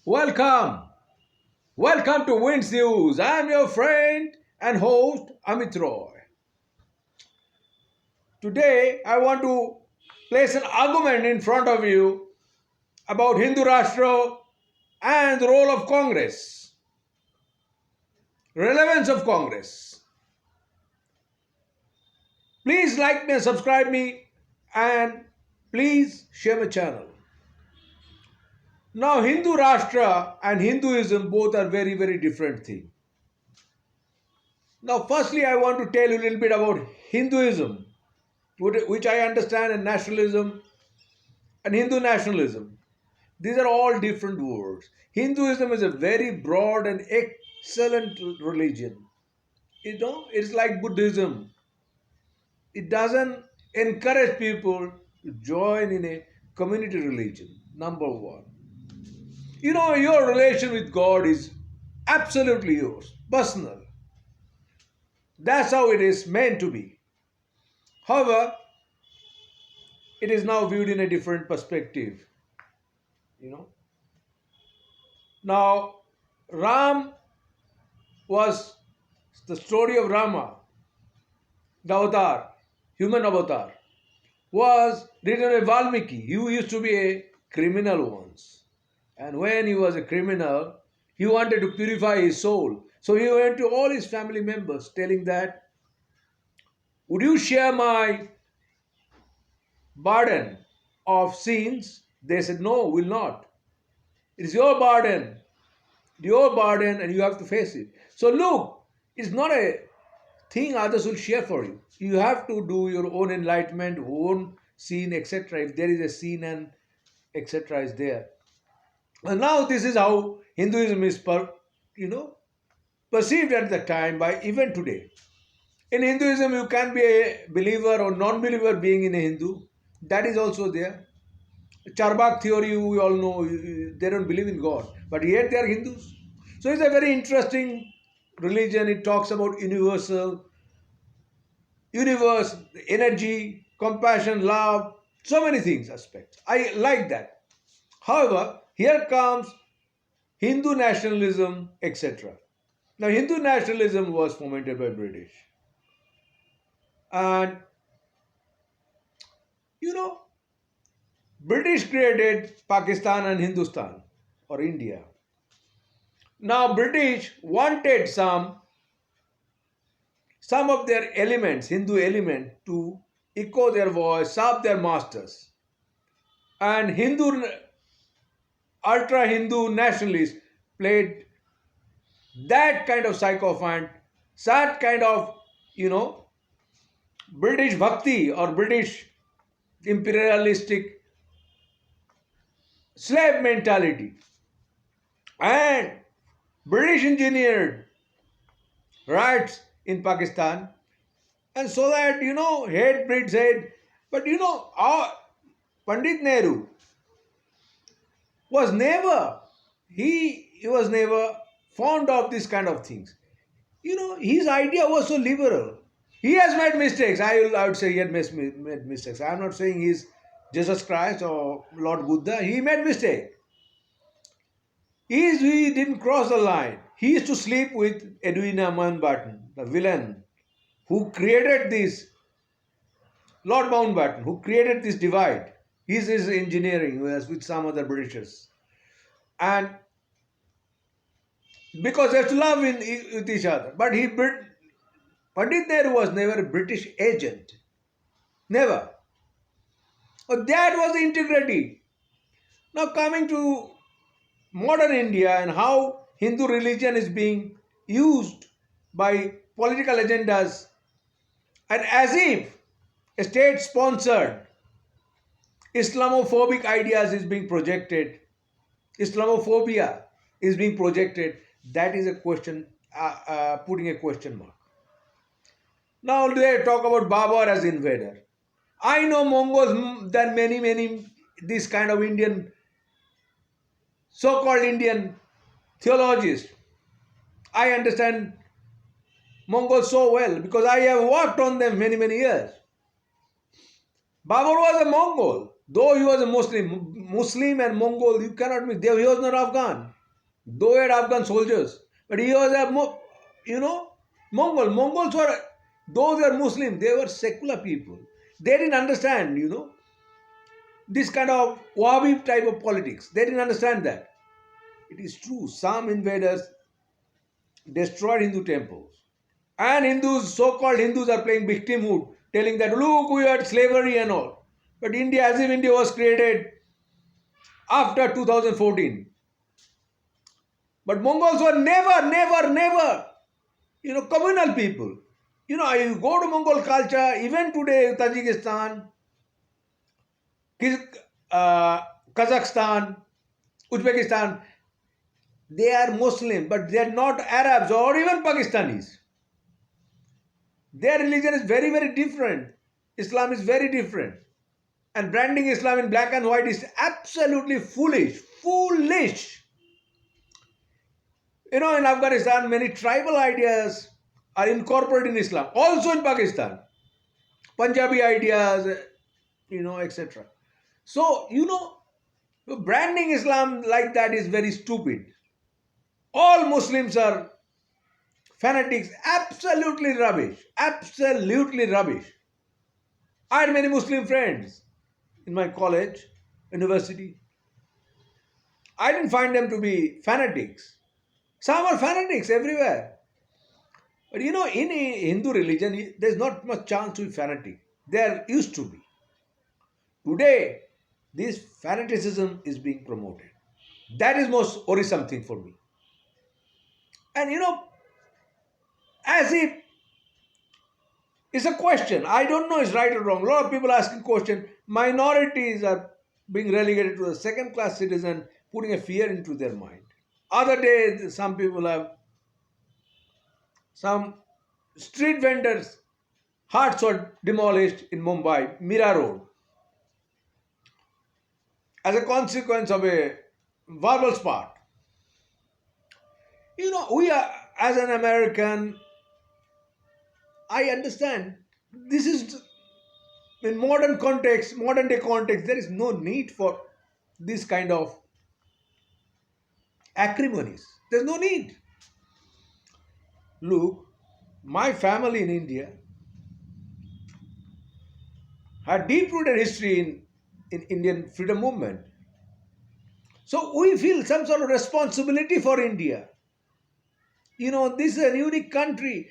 Welcome. Welcome to Wins News. I'm your friend and host Amit Roy. Today I want to place an argument in front of you about Hindu Rashtra and the role of Congress, relevance of Congress. Please like me and subscribe me and please share my channel. Now Hindu Rashtra and Hinduism both are very different things. Now firstly I want to tell you a little bit about Hinduism, which I understand, and nationalism and Hindu nationalism. These are all different words. Hinduism is a very broad and excellent religion. It's like Buddhism. It doesn't encourage people to join in a community religion. Number one. Your relation with God is absolutely yours, personal. That's how it is meant to be. However, it is now viewed in a different perspective. You know. Now, Ram was the story of Rama, the avatar, human avatar, was written by Valmiki. He used to be a criminal once. And when he was a criminal, he wanted to purify his soul. So he went to all his family members telling that, would you share my burden of sins? They said, no, will not. It is your burden, and you have to face it. So look, it's not a thing others will share for you. You have to do your own enlightenment, own sin, etc. If there is a sin and etc. is there. And now this is how Hinduism is perceived at the time by even today. In Hinduism, you can be a believer or non-believer being in a Hindu. That is also there. Charbak theory, we all know, they don't believe in God, but yet they are Hindus. So it's a very interesting religion. It talks about universe, energy, compassion, love, so many things, aspects. I like that. However, here comes Hindu nationalism, etc. Now, Hindu nationalism was fomented by British. And, British created Pakistan and Hindustan or India. Now, British wanted some of their elements, Hindu element, to echo their voice, serve their masters. And ultra-Hindu nationalists played that kind of sycophant, that kind of, British bhakti or British imperialistic slave mentality. And British engineered riots in Pakistan. And so that, hate breeds hate. But our Pandit Nehru was never, he was never fond of this kind of things. His idea was so liberal. He has made mistakes. I would say he had made mistakes. I'm not saying he's Jesus Christ or Lord Buddha. He made mistake. He didn't cross the line. He used to sleep with Edwina Mountbatten, the villain, who created this, Lord Mountbatten, who created this divide. He's engineering with some other Britishers. And because they have to love with each other. But Pandit Nehru was never a British agent. Never. But that was the integrity. Now coming to modern India and how Hindu religion is being used by political agendas, and as if a state-sponsored Islamophobic ideas is being projected, Islamophobia is being projected, that is a question, putting a question mark. Now they talk about Babar as invader. I know Mongols, there are many, this kind of Indian, so-called Indian theologians. I understand Mongols so well because I have worked on them many years. Babur was a Mongol, though he was a Muslim and Mongol, you cannot meet. He was not Afghan. though he had Afghan soldiers, but he was a you know Mongol. Mongols were those were Muslim. They were secular people. They didn't understand, this kind of Wahhabi type of politics. They didn't understand that. It is true. Some invaders destroyed Hindu temples, and Hindus, so-called Hindus, are playing victimhood, telling that look, we had slavery and all. But India, as if India was created after 2014. But Mongols were never, never, never, communal people. You go to Mongol culture, even today, Tajikistan, Kazakhstan, Uzbekistan, they are Muslim, but they are not Arabs or even Pakistanis. Their religion is very, very different. Islam is very different. And branding Islam in black and white is absolutely foolish. Foolish. In Afghanistan, many tribal ideas are incorporated in Islam. Also in Pakistan. Punjabi ideas, etc. So, branding Islam like that is very stupid. All Muslims are fanatics. Absolutely rubbish. Absolutely rubbish. I had many Muslim friends in my college, university. I didn't find them to be fanatics. Some are fanatics everywhere. But in a Hindu religion, there's not much chance to be fanatic. There used to be. Today, this fanaticism is being promoted. That is most worrisome thing for me. And as if it's a question. I don't know it's right or wrong. A lot of people asking question. Minorities are being relegated to a second-class citizen, putting a fear into their mind. Other day, some people have some street vendors' huts were demolished in Mumbai, Mira Road, as a consequence of a verbal spark. We are, as an American, I understand this is in modern context, modern day context, there is no need for this kind of acrimonies. There's no need. Look, my family in India had deep-rooted history in Indian freedom movement. So we feel some sort of responsibility for India. This is a unique country,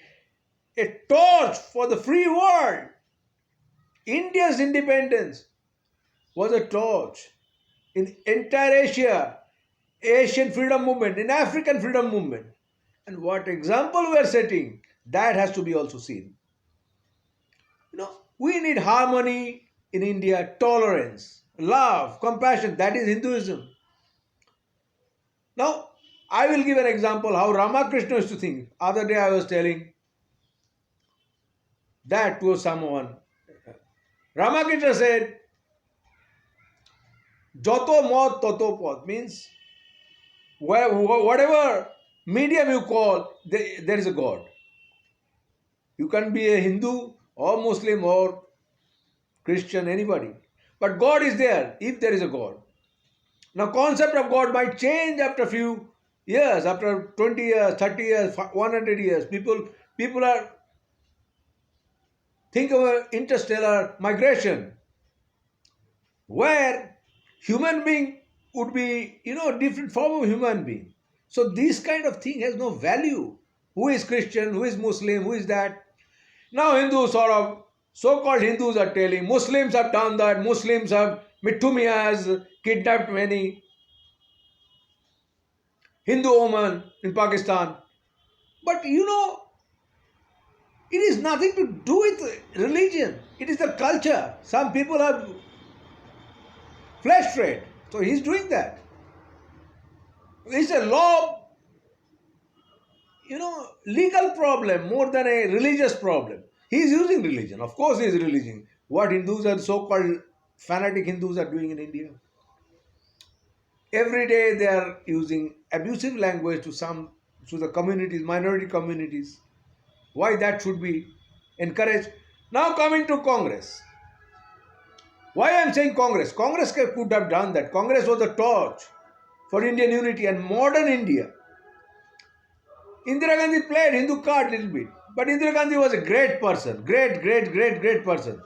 a torch for the free world. India's independence was a torch in entire Asia, Asian freedom movement, in African freedom movement. And what example we are setting, that has to be also seen. We need harmony in India, tolerance, love, compassion. That is Hinduism. Now, I will give an example how Ramakrishna used to think. Other day I was telling that to someone. Ramakrishna said, Joto mot toto pot, means whatever medium you call, there is a God. You can be a Hindu or Muslim or Christian, anybody. But God is there if there is a God. Now, concept of God might change after a few years, after 20 years, 30 years, 100 years. People are think of an interstellar migration where human being would be, different form of human being. So this kind of thing has no value. Who is Christian? Who is Muslim? Who is that? Now Hindus, so-called Hindus, are telling Muslims have done that. Muslims have, Mittumia has kidnapped many Hindu women in Pakistan. But it is nothing to do with religion. It is the culture. Some people have flesh trade. So he's doing that. It's a law, legal problem more than a religious problem. He is using religion. Of course he is religion. What Hindus are, so-called fanatic Hindus, are doing in India. Every day they are using abusive language to the communities, minority communities. Why that should be encouraged? Now coming to Congress. Why I am saying Congress? Congress could have done that. Congress was the torch. for Indian unity and modern India. Indira Gandhi played Hindu card a little bit, but Indira Gandhi was a great person, great person.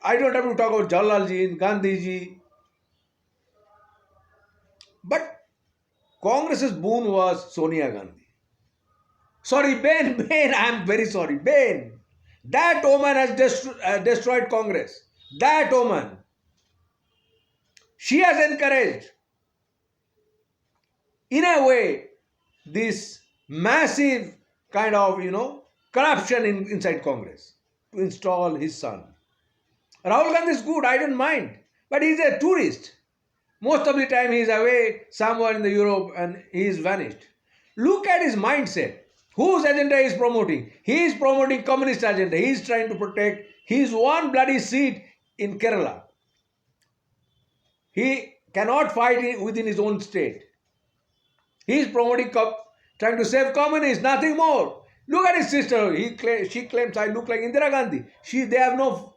I don't have to talk about Jawaharlal ji, Gandhi ji, but Congress's boon was Sonia Gandhi. Sorry, Ben, I am very sorry, Ben. That woman has destroyed Congress. That woman. She has encouraged, in a way, this massive kind of, corruption inside Congress to install his son. Rahul Gandhi is good, I don't mind. But he's a tourist. Most of the time he is away somewhere in the Europe and he is vanished. Look at his mindset. Whose agenda he is promoting? He is promoting communist agenda. He is trying to protect his one bloody seat in Kerala. He cannot fight within his own state. He is promoting, trying to save communists, nothing more. Look at his sister. She claims I look like Indira Gandhi. They have no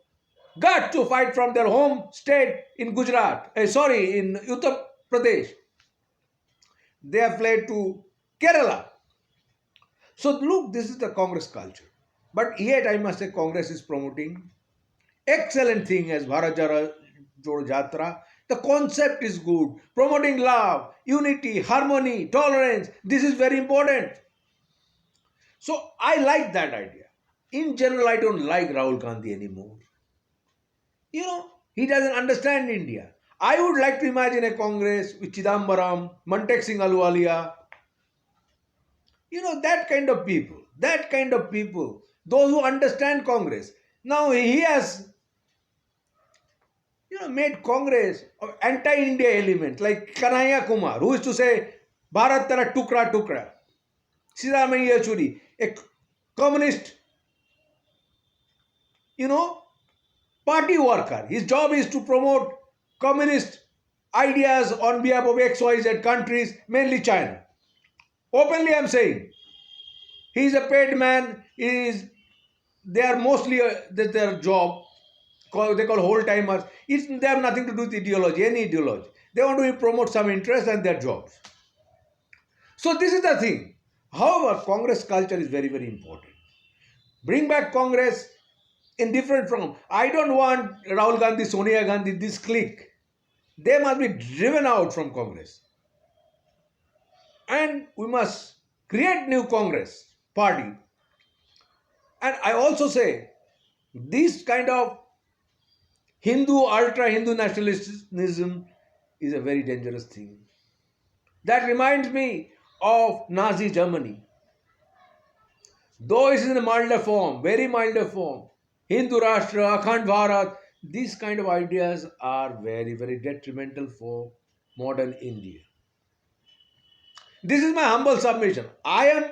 gut to fight from their home state in Gujarat. In Uttar Pradesh. They have fled to Kerala. So look, this is the Congress culture. But yet I must say Congress is promoting excellent thing as Bharat Jodo Jatra. The concept is good. Promoting love, unity, harmony, tolerance. This is very important. So I like that idea. In general, I don't like Rahul Gandhi anymore. He doesn't understand India. I would like to imagine a Congress with Chidambaram, Mantek Singh Ahluwalia. That kind of people. Those who understand Congress. Now he has made Congress of anti-India element like Kanhaiya Kumar, who used to say, Bharat tera tukra tukra. Siddharamaiah Yechuri, a communist, party worker. His job is to promote communist ideas on behalf of XYZ countries, mainly China. Openly I am saying, he is a paid man. They are mostly their job. They call whole timers. They have nothing to do with ideology, any ideology. They want to promote some interest and their jobs. So this is the thing. However, Congress culture is very, very important. Bring back Congress in different form. I don't want Rahul Gandhi, Sonia Gandhi, this clique. They must be driven out from Congress. And we must create new Congress party. And I also say, this kind of ultra-Hindu nationalism is a very dangerous thing. That reminds me of Nazi Germany. Though it is in a milder form, very milder form, Hindu rashtra, Akhand Bharat, these kind of ideas are very, very detrimental for modern India. This is my humble submission. I am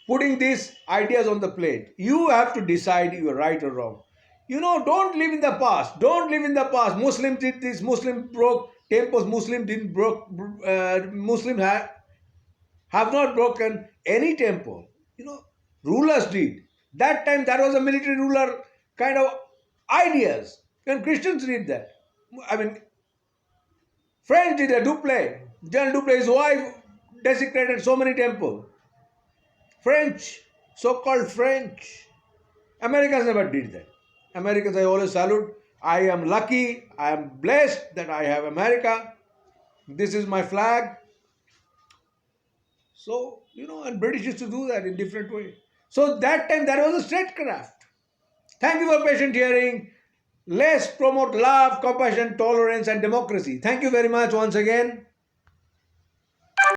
putting these ideas on the plate. You have to decide you are right or wrong. Don't live in the past. Don't live in the past. Muslim did this. Muslim broke temples. Muslim didn't broke. Muslim have not broken any temple. Rulers did. That time that was a military ruler kind of ideas. And Christians did that. French did a Dupleix. General Dupleix, his wife desecrated so many temples. French, so-called French. Americans never did that. Americans, I always salute. I am lucky, I am blessed that I have America. This is my flag. So, and British used to do that in different ways. So that time that was a statecraft. Thank you for patient hearing. Let's promote love, compassion, tolerance and democracy. Thank you very much once again.